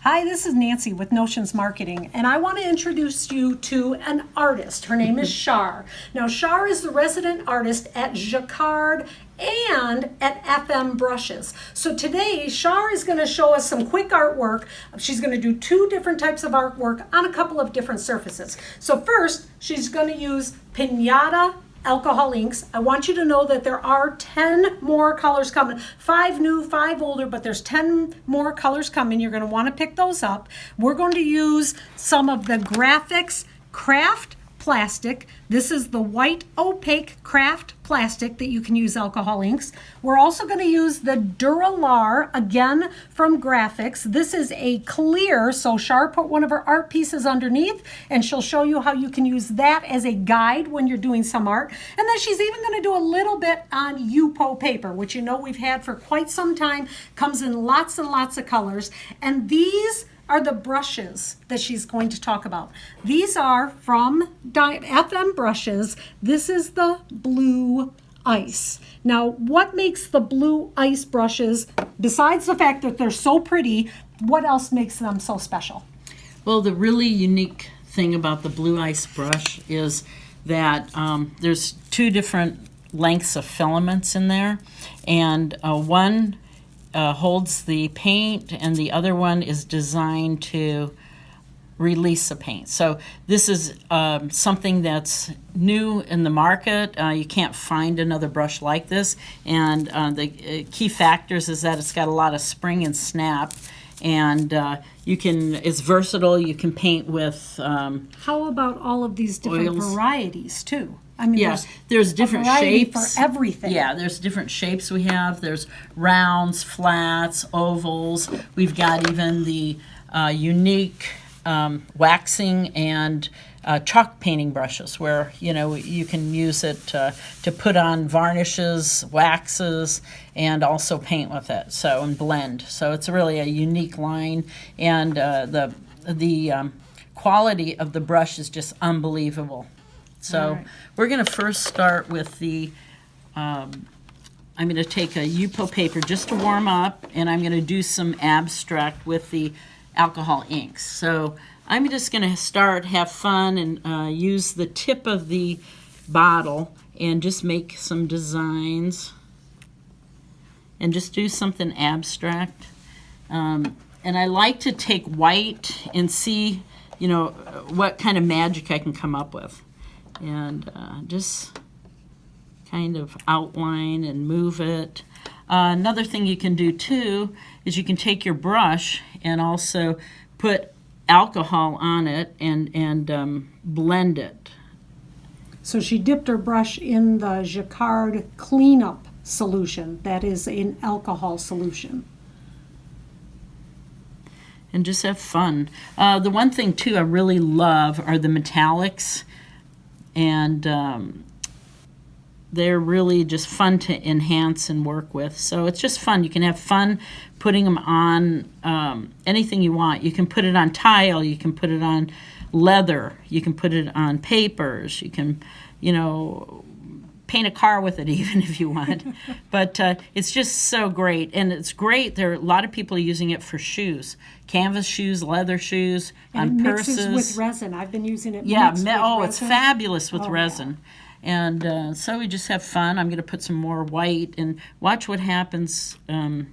Hi, this is Nancy with Notions Marketing, and I want to introduce you to an artist. Her name is Shar. Now, Shar is the resident artist at Jacquard and at FM Brushes. So today, Shar is going to show us some quick artwork. She's going to do two different types of artwork on a couple of different surfaces. So first, she's going to use Pinata alcohol inks. I want you to know that there are 10 more colors coming. 5 new, 5 older, but there's 10 more colors coming. You're going to want to pick those up. We're going to use some of the Graphics Craft plastic. This is the white opaque craft plastic that you can use alcohol inks. We're also going to use the Duralar, again from Graphics. This is a clear, so Shar put one of her art pieces underneath, and she'll show you how you can use that as a guide when you're doing some art. And then she's even going to do a little bit on Yupo paper, which you know we've had for quite some time, comes in lots and lots of colors. And these are the brushes that she's going to talk about. These are from FM Brushes. This is the Blue Ice. Now, what makes the Blue Ice brushes, besides the fact that they're so pretty, what else makes them so special? Well, the really unique thing about the Blue Ice brush is that there's 2 different lengths of filaments in there, and one holds the paint, and the other one is designed to release the paint. So this is something that's new in the market. You can't find another brush like this, and the key factors is that it's got a lot of spring and snap, and it's versatile. You can paint with how about all of these different oils. Varieties too? I mean, yeah, there's different shapes for everything. Yeah, there's different shapes we have. There's rounds, flats, ovals. We've got even the unique waxing and chalk painting brushes, where you can use it to put on varnishes, waxes, and also paint with it. So and blend. So it's really a unique line, and the quality of the brush is just unbelievable. So we're going to first start with I'm going to take a Yupo paper just to warm up, and I'm going to do some abstract with the alcohol inks. So I'm just going to have fun, and use the tip of the bottle and just make some designs and just do something abstract. And I like to take white and see, what kind of magic I can come up with. And just kind of outline and move it. Another thing you can do too is you can take your brush and also put alcohol on it and blend it. So she dipped her brush in the Jacquard cleanup solution. That is an alcohol solution. And just have fun. The one thing too I really love are the metallics. And they're really just fun to enhance and work with. So it's just fun. You can have fun putting them on anything you want. You can put it on tile. You can put it on leather. You can put it on papers. You can, paint a car with it even if you want. But it's just so great. And it's great. There are a lot of people using it for shoes. Canvas shoes, leather shoes, and on it purses. Mixes with resin. I've been using it. It's fabulous with resin. Yeah. And so we just have fun. I'm going to put some more white, and watch what happens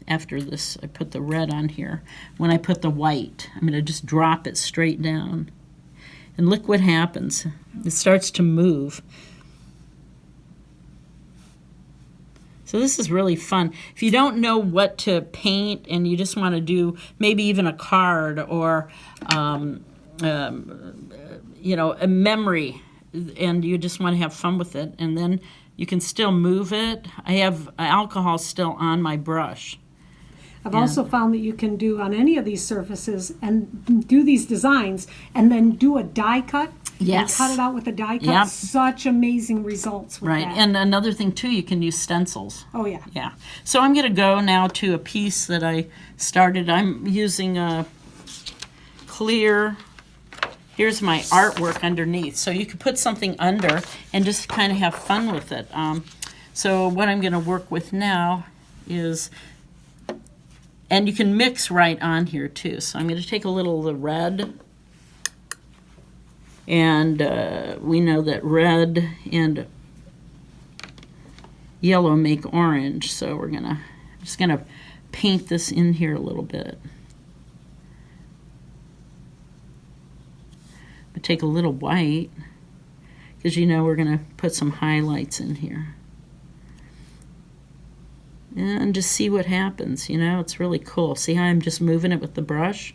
after this. I put the red on here. When I put the white, I'm going to just drop it straight down. And look what happens. It starts to move. So this is really fun. If you don't know what to paint and you just want to do maybe even a card or, a memory, and you just want to have fun with it, and then you can still move it. I have alcohol still on my brush. I've also found that you can do on any of these surfaces and do these designs and then do a die cut. Yes. And cut it out with a die cut. Yep. Such amazing results with right. that. And another thing too, you can use stencils. Oh yeah. Yeah. So I'm going to go now to a piece that I started. I'm using a clear. Here's my artwork underneath. So you could put something under and just kind of have fun with it. So what I'm going to work with now is And you can mix right on here too. So I'm going to take a little of the red. And we know that red and yellow make orange. So we're just going to paint this in here a little bit. But take a little white, because you know we're going to put some highlights in here. And just see what happens, you know, it's really cool. See how I'm just moving it with the brush?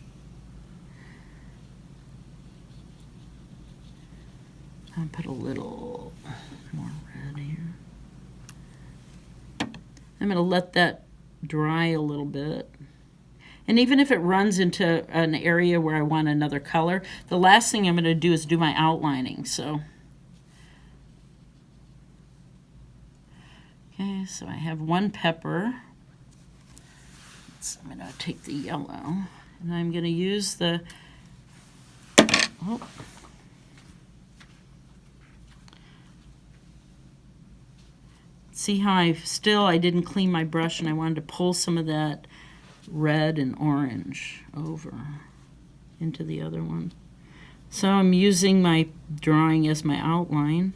I'll put a little more red here. I'm going to let that dry a little bit. And even if it runs into an area where I want another color, the last thing I'm going to do is do my outlining. So, okay, so I have one pepper. So I'm going to take the yellow, and I'm going to use the, see how I didn't clean my brush, and I wanted to pull some of that red and orange over into the other one. So I'm using my drawing as my outline.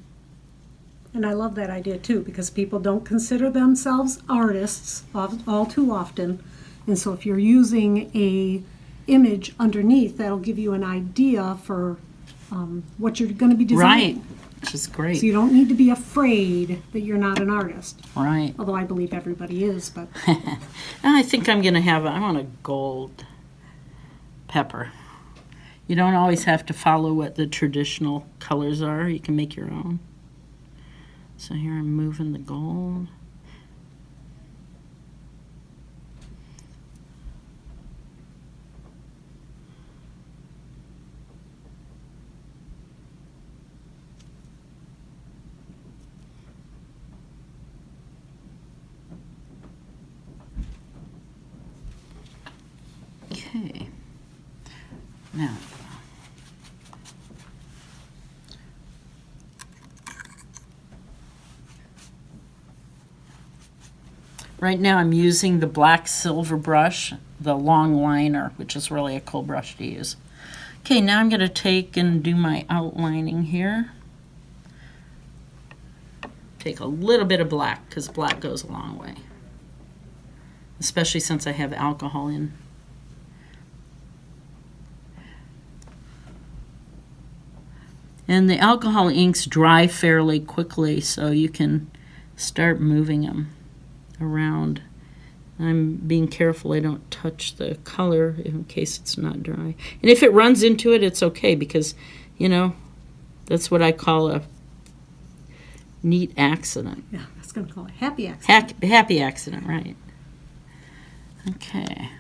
And I love that idea too, because people don't consider themselves artists all too often. And so if you're using a image underneath, that'll give you an idea for what you're going to be designing. Right, which is great. So you don't need to be afraid that you're not an artist. Right. Although I believe everybody is, but I think I'm going to I want a gold pepper. You don't always have to follow what the traditional colors are. You can make your own. So here I'm moving the gold. Okay. Now, right now I'm using the black silver brush, the long liner, which is really a cool brush to use. Okay, now I'm going to take and do my outlining here. Take a little bit of black, because black goes a long way, especially since I have alcohol in. And the alcohol inks dry fairly quickly, so you can start moving them around. I'm being careful I don't touch the color in case it's not dry. And if it runs into it, it's okay, because, you know, that's what I call a neat accident. yeah, I was going to call it happy accident. Happy accident, right. Okay.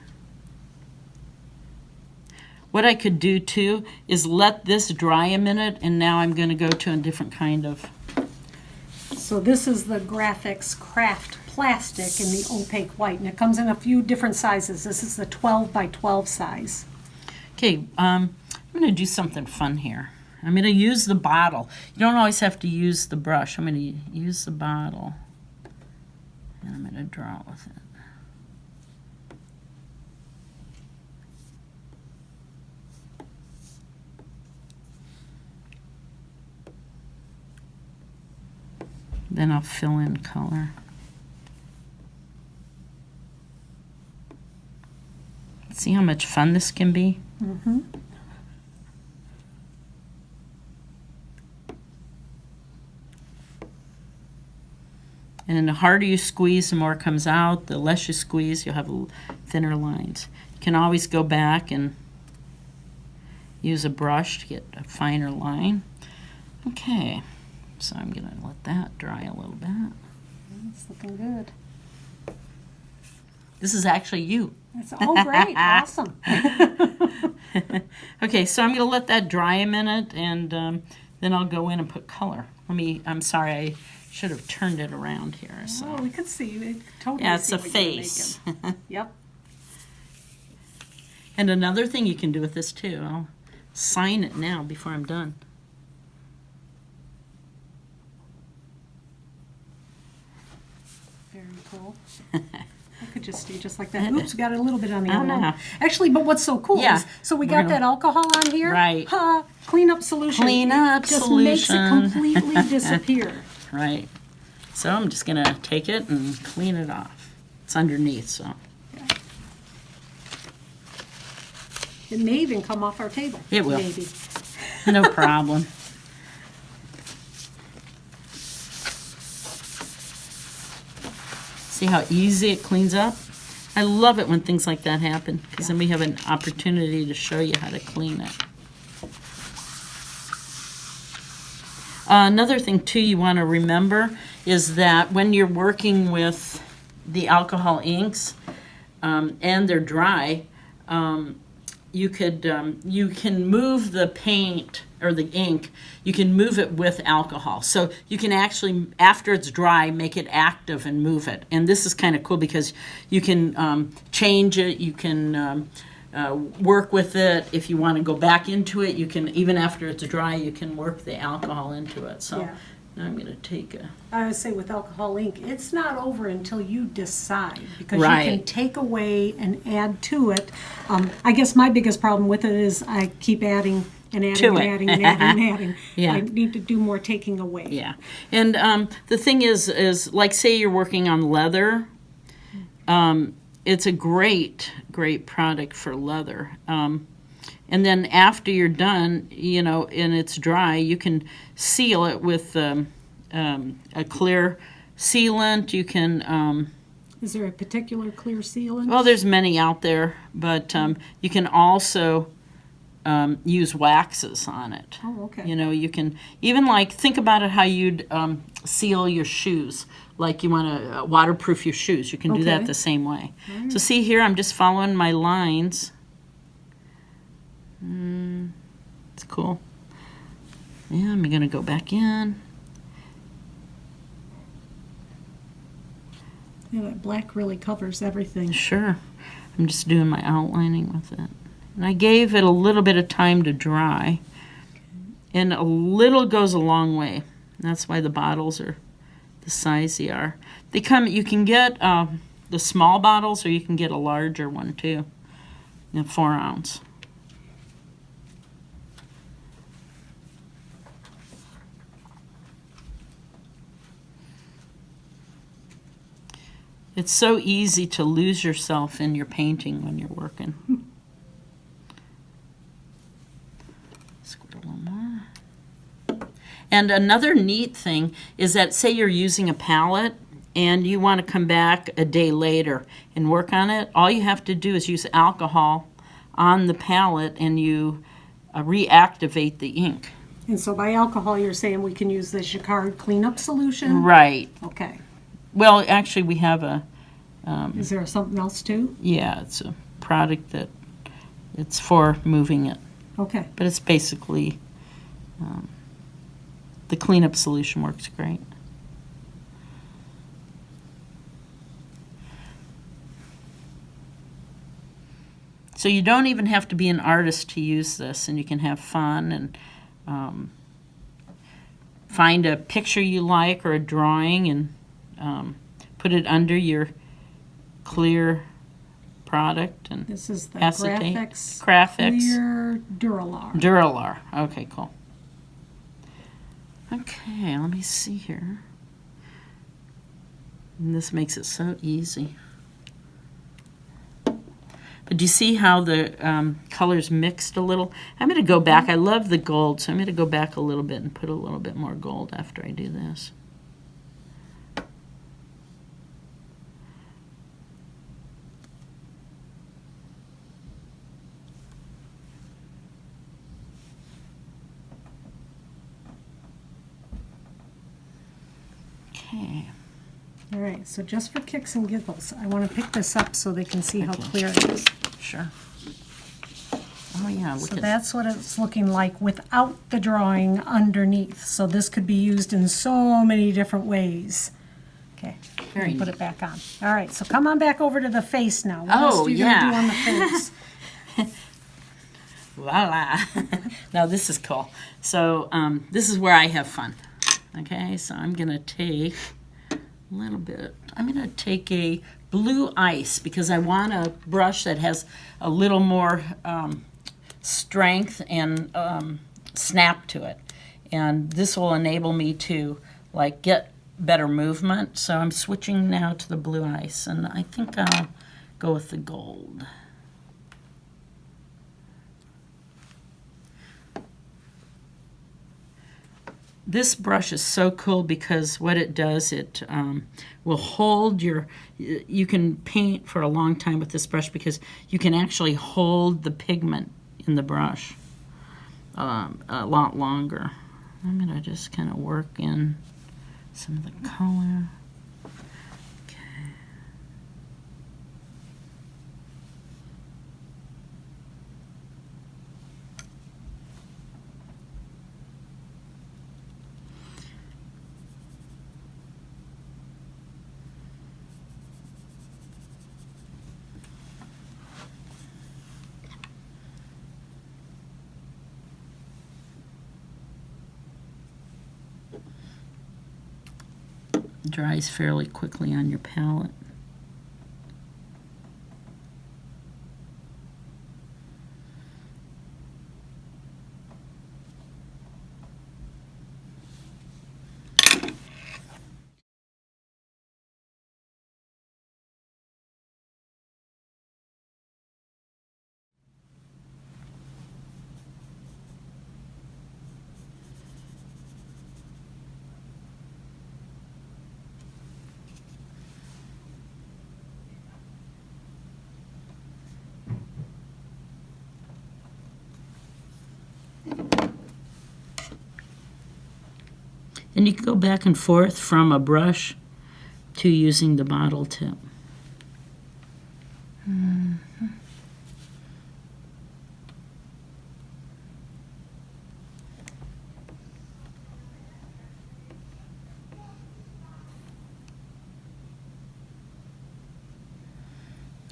What I could do too is let this dry a minute, and now I'm going to go to a different kind of. So this is the Graphics Craft Plastic in the opaque white, and it comes in a few different sizes. This is the 12 by 12 size. Okay, I'm going to do something fun here. I'm going to use the bottle. You don't always have to use the brush. I'm going to use the bottle, and I'm going to draw with it. Then I'll fill in color. See how much fun this can be? Mm-hmm. And the harder you squeeze, the more comes out. The less you squeeze, you'll have thinner lines. You can always go back and use a brush to get a finer line. Okay. So I'm going to let that dry a little bit. It's looking good. This is actually you. It's all great. Awesome. Okay, so I'm going to let that dry a minute, and then I'll go in and put color. I'm sorry, I should have turned it around here. So. Oh, we could see it. Totally. Yeah, it's see a what you're face. making. Yep. And another thing you can do with this too, I'll sign it now before I'm done. Very cool. could just stay just like that. Oops, got a little bit on the other no. one. Actually, but what's so cool Yeah. is, so we We're got gonna- that alcohol on here. Right. Cleanup solution. Cleanup It just solution. makes it completely disappear. Right. So I'm just going to take it and clean it off. It's underneath, so. It may even come off our table. It will. Maybe. No problem. See how easy it cleans up? I love it when things like that happen because then we have an opportunity to show you how to clean it. Another thing too you want to remember is that when you're working with the alcohol inks and they're dry, you can move the paint or the ink. You can move it with alcohol, so you can actually, after it's dry, make it active and move it. And this is kind of cool because you can change it. You can work with it. If you want to go back into it, you can, even after it's dry, you can work the alcohol into it. So Yeah. now I'm going to take a. I would say with alcohol ink, it's not over until you decide, because you Right. can take away and add to it. I guess my biggest problem with it is I keep adding and adding To and it. adding and adding and adding. Yeah. I need to do more taking away. Yeah, and the thing is like, say you're working on leather, it's a great product for leather. And then after you're done, and it's dry, you can seal it with a clear sealant. You can, Is there a particular clear sealant? well, there's many out there, but you can also use waxes on it. Oh, okay. You can even, like, think about it how you'd seal your shoes. Like you want to waterproof your shoes. You can do that Okay. the same way. So see here, I'm just following my lines. It's cool. Yeah, I'm going to go back in. Yeah, that black really covers everything. Sure. I'm just doing my outlining with it. And I gave it a little bit of time to dry. And a little goes a long way. That's why the bottles are the size they are. You can get the small bottles, or you can get a larger one too. 4 ounce. It's so easy to lose yourself in your painting when you're working. Squirt a little more. And another neat thing is that, say you're using a palette and you want to come back a day later and work on it, all you have to do is use alcohol on the palette and you reactivate the ink. And so by alcohol, you're saying we can use the Jacquard cleanup solution? Right. Okay. Well, actually, we have a, Is there something else too? yeah, it's a product that it's for moving it. Okay. But it's basically, the cleanup solution works great. So you don't even have to be an artist to use this, and you can have fun and find a picture you like or a drawing and put it under your clear product. And This is the acetate. Graphics Graphics. Clear Duralar. Duralar. Okay, cool. Okay, let me see here. And this makes it so easy. But do you see how the colors mixed a little? I'm going to go back. I love the gold, so I'm going to go back a little bit and put a little bit more gold after I do this. Okay. All right, so just for kicks and giggles, I want to pick this up so they can see how clear it is. Sure. Oh yeah, look So at that's what it's looking like without the drawing underneath. So this could be used in so many different ways. Okay, Very put neat. it back on. All right, so come on back over to the face now. What Oh, else are you gonna yeah. do on the face? voila. Now this is cool. So this is where I have fun. Okay, so I'm going to take a little bit. I'm going to take a blue ice because I want a brush that has a little more strength and snap to it. And this will enable me to like get better movement. So I'm switching now to the blue ice, and I think I'll go with the gold. This brush is so cool because what it does, it will hold you can paint for a long time with this brush because you can actually hold the pigment in the brush a lot longer. I'm going to just kind of work in some of the color. Okay. Dries fairly quickly on your palette. And you can go back and forth from a brush to using the bottle tip.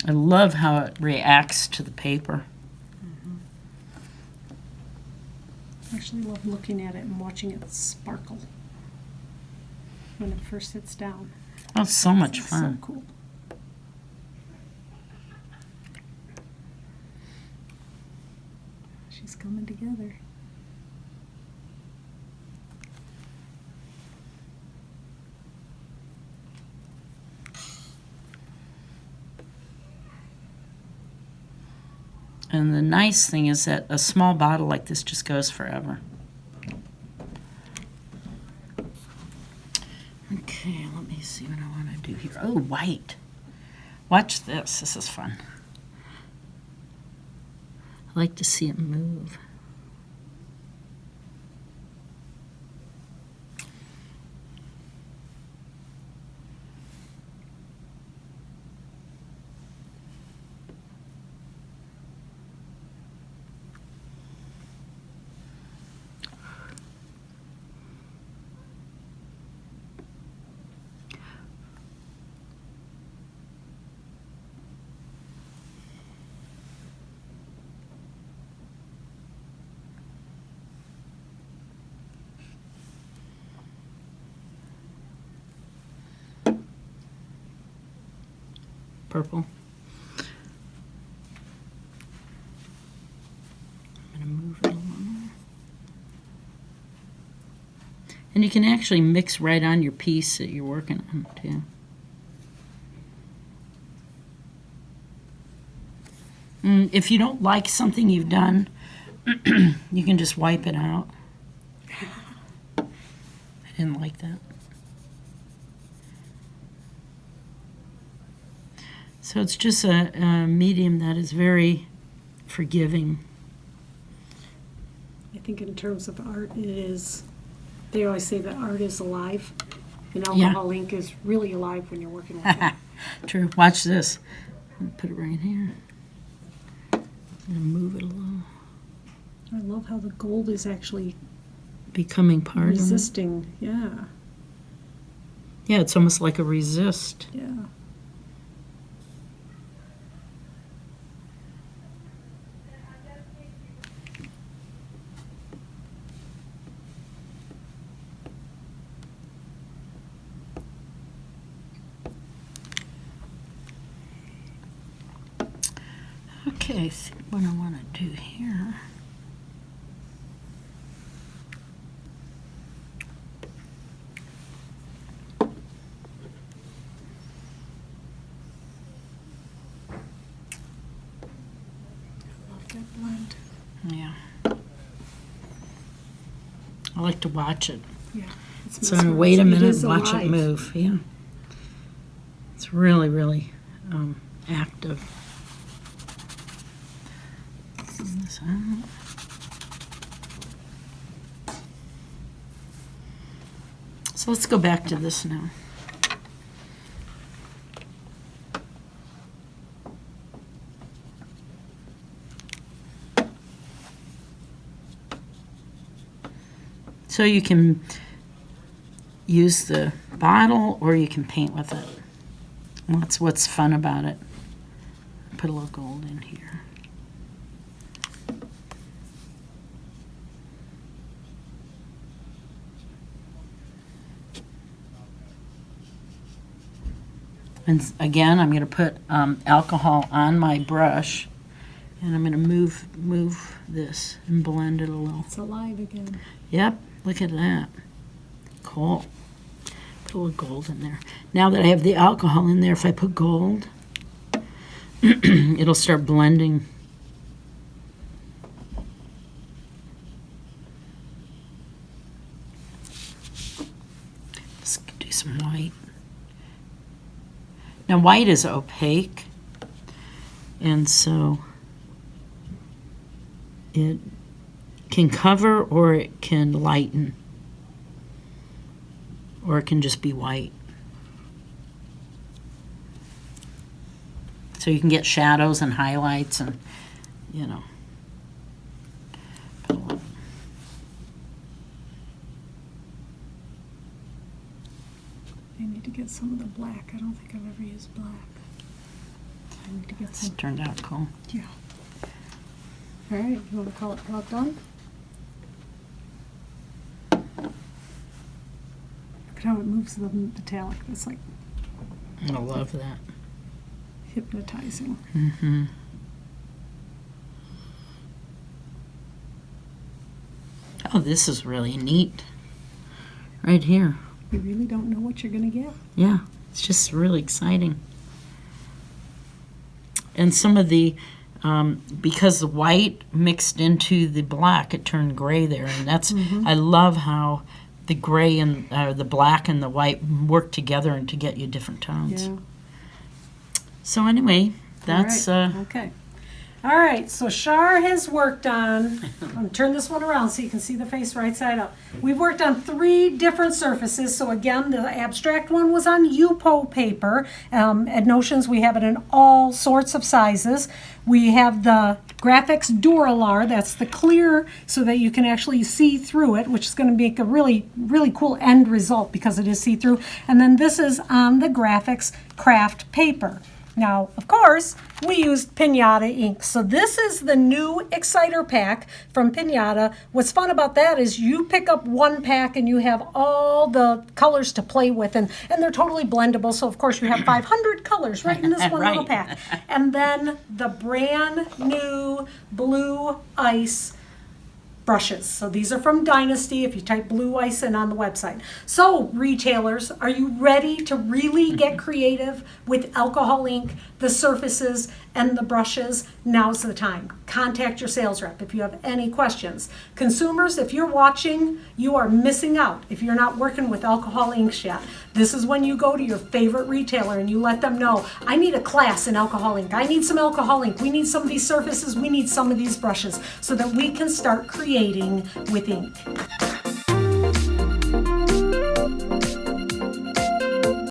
I love how it reacts to the paper. I actually love looking at it and watching it sparkle when it first hits down. Oh, so much It's fun. so cool. She's coming together. And the nice thing is that a small bottle like this just goes forever. Okay, let me see what I want to do here. Oh, white. Watch this. This is fun. I like to see it move. Purple. I'm going to move it along. And you can actually mix right on your piece that you're working on, too. If you don't like something you've done, you can just wipe it out. I didn't like that. So it's just a medium that is very forgiving. I think in terms of art, it is, they always say that art is alive. And Yeah. alcohol ink is really alive when you're working with it. True. Watch this. Put it right here. And move it along. I love how the gold is actually Becoming part of it. resisting. Yeah, Yeah, it's almost like a resist. yeah. Okay, I think what I want to do here. Love that blend. Yeah. I like to watch it. Yeah. It's So wait a mesmerizing. minute is and watch it alive. move. Yeah. It's really, really active. Zoom this out. So let's go back to this now. So you can use the bottle or you can paint with it. And that's what's fun about it. Put a little gold in here. And again, I'm going to put alcohol on my brush, and I'm going to move this and blend it a little. It's alive again. Yep, look at that. Cool. Put a little gold in there. Now that I have the alcohol in there, if I put gold, it'll start blending. Let's do some white. Now white is opaque, and so it can cover or it can lighten, or it can just be white. So you can get shadows and highlights and, you know. I need to get some of the black. I don't think I've ever used black. I need to get It's some. turned out cool. Yeah. All right, you want to call it about done? Look at how it moves the metallic. It's like I love that. hypnotizing. Mm-hmm. Oh, this is really neat. Right here. You really don't know what you're going to get. Yeah, it's just really exciting. And some of the, because the white mixed into the black, it turned gray there. And that's, I love how the gray and the black and the white work together and to get you different tones. Yeah. So anyway, that's, All right. Okay. All right, so Shar has worked on, I'm going to turn this one around so you can see the face right side up. We've worked on 3 different surfaces. So again, the abstract one was on Yupo paper. At Notions, we have it in all sorts of sizes. We have the Graphics Duralar, that's the clear so that you can actually see through it, which is going to make a really, really cool end result because it is see-through. And then this is on the Graphics Craft paper. Now, of course, we used Pinata ink. So this is the new Exciter pack from Pinata. What's fun about that is you pick up one pack and you have all the colors to play with, and they're totally blendable. So, of course, you have 500 colors right in this one little Right. pack. And then the brand new Blue Ice brushes. So these are from Dynasty if you type Blue Ice in on the website. So retailers, are you ready to really get creative with alcohol ink, the surfaces, and the brushes? Now's the time. Contact your sales rep if you have any questions. Consumers, if you're watching, you are missing out if you're not working with alcohol inks yet. This is when you go to your favorite retailer and you let them know, I need a class in alcohol ink. I need some alcohol ink. We need some of these surfaces. We need some of these brushes so that we can start creating with ink.